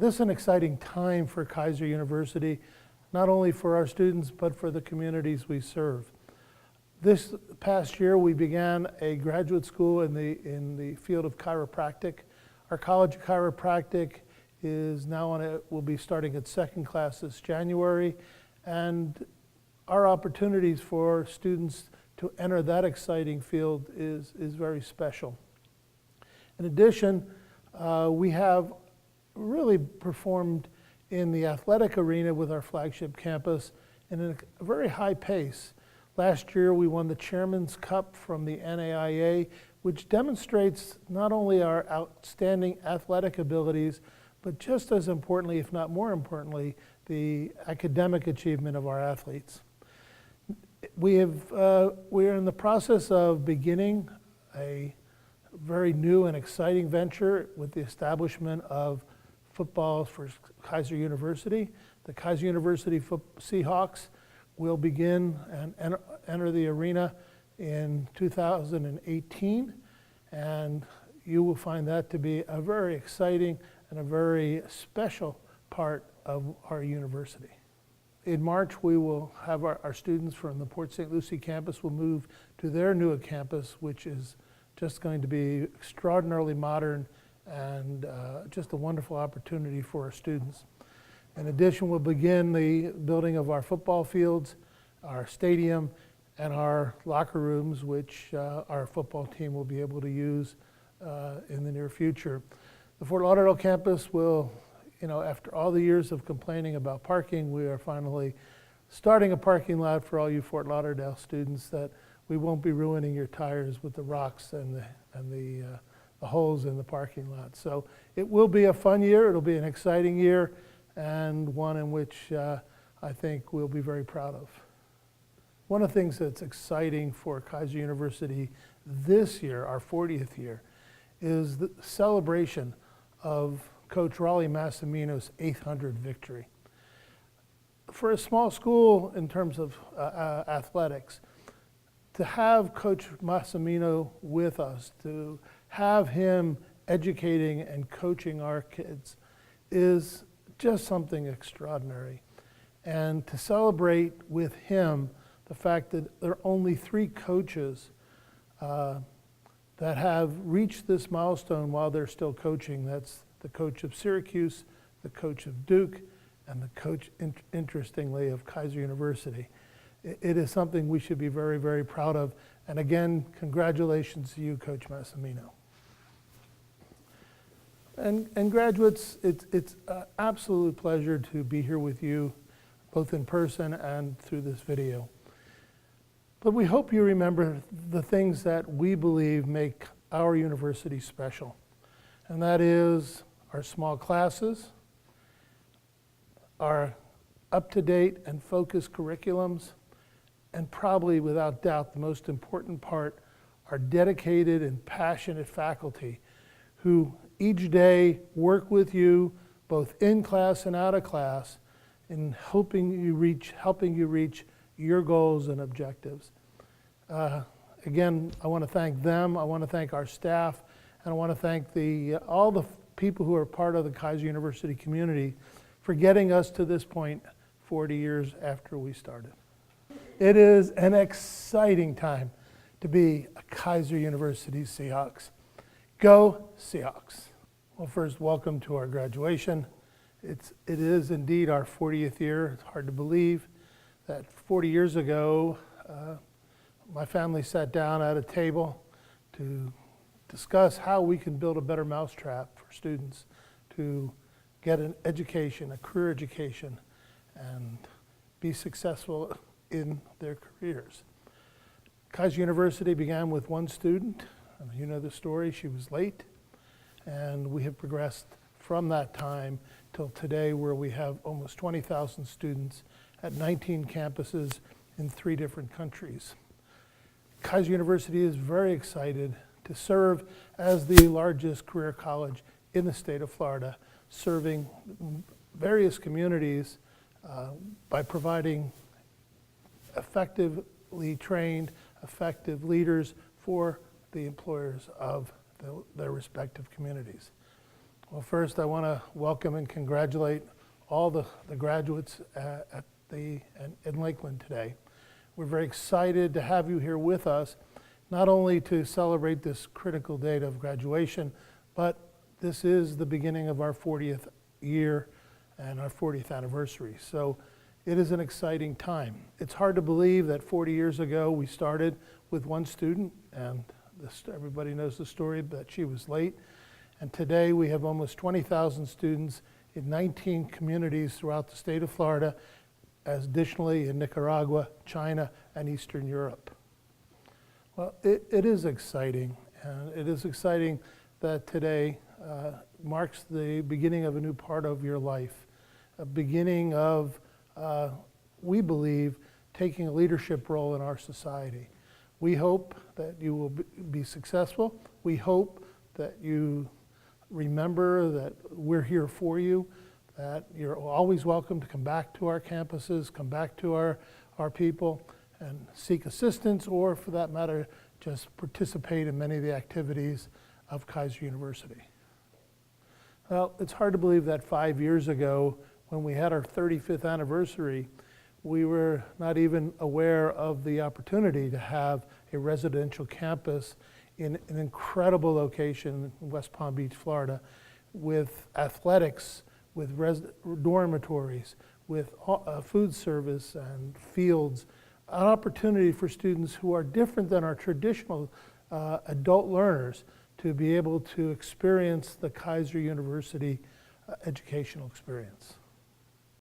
This is an exciting time for Keiser University, not only for our students, but for the communities we serve. This past year, we began a graduate school in the field of chiropractic. Our College of Chiropractic is now will be starting its second class this January, and our opportunities for students to enter that exciting field is very special. In addition, we have really performed in the athletic arena with our flagship campus in a very high pace. Last year we won the Chairman's Cup from the NAIA, which demonstrates not only our outstanding athletic abilities, but just as importantly, if not more importantly, the academic achievement of our athletes. We are in the process of beginning a very new and exciting venture with the establishment of football for Keiser University. The Keiser University Seahawks will begin and enter the arena in 2018, and you will find that to be a very exciting and a very special part of our university. In March, we will have our students from the Port St. Lucie campus will move to their new campus, which is just going to be extraordinarily modern and just a wonderful opportunity for our students. In addition, we'll begin the building of our football fields, our stadium, and our locker rooms, which our football team will be able to use in the near future. The Fort Lauderdale campus will, after all the years of complaining about parking, we are finally starting a parking lot for all you Fort Lauderdale students, that we won't be ruining your tires with the rocks and the holes in the parking lot. So it will be a fun year, it'll be an exciting year, and one in which I think we'll be very proud of. One of the things that's exciting for Keiser University this year, our 40th year, is the celebration of Coach Rollie Massimino's 800 victory. For a small school in terms of athletics, to have Coach Massimino with us, to have him educating and coaching our kids is just something extraordinary. And to celebrate with him the fact that there are only 3 coaches that have reached this milestone while they're still coaching. That's the coach of Syracuse, the coach of Duke, and the coach, interestingly, of Keiser University. It is something we should be very, very proud of. And again, congratulations to you, Coach Massimino. And graduates, it's an absolute pleasure to be here with you, both in person and through this video. But we hope you remember the things that we believe make our university special. And that is our small classes, our up-to-date and focused curriculums, and probably without doubt the most important part, our dedicated and passionate faculty who each day work with you both in class and out of class in helping you reach your goals and objectives. Again, I want to thank them, I want to thank our staff, and I want to thank all the people who are part of the Keiser University community for getting us to this point 40 years after we started. It is an exciting time to be a Keiser University Seahawks. Go Seahawks! Well, first, welcome to our graduation. It is indeed our 40th year. It's hard to believe that 40 years ago, my family sat down at a table to discuss how we can build a better mousetrap for students to get an education, a career education, and be successful in their careers. Keiser University began with 1 student, and you know the story, she was late, and we have progressed from that time till today, where we have almost 20,000 students at 19 campuses in 3 different countries. Keiser University is very excited to serve as the largest career college in the state of Florida, serving various communities by providing effectively trained, effective leaders for the employers of their respective communities. Well, first I want to welcome and congratulate all the graduates in Lakeland today. We're very excited to have you here with us, not only to celebrate this critical date of graduation, but this is the beginning of our 40th year and our 40th anniversary. So it is an exciting time. It's hard to believe that 40 years ago we started with one student, and everybody knows the story, but she was late. And today we have almost 20,000 students in 19 communities throughout the state of Florida, as additionally in Nicaragua, China, and Eastern Europe. Well, it is exciting, and it is exciting that today marks the beginning of a new part of your life, a beginning of, we believe, taking a leadership role in our society. We hope that you will be successful. We hope that you remember that we're here for you, that you're always welcome to come back to our campuses, come back to our people, and seek assistance, or for that matter, just participate in many of the activities of Keiser University. Well, it's hard to believe that 5 years ago, when we had our 35th anniversary, we were not even aware of the opportunity to have a residential campus in an incredible location in West Palm Beach, Florida, with athletics, with dormitories, with food service and fields, an opportunity for students who are different than our traditional adult learners to be able to experience the Keiser University educational experience.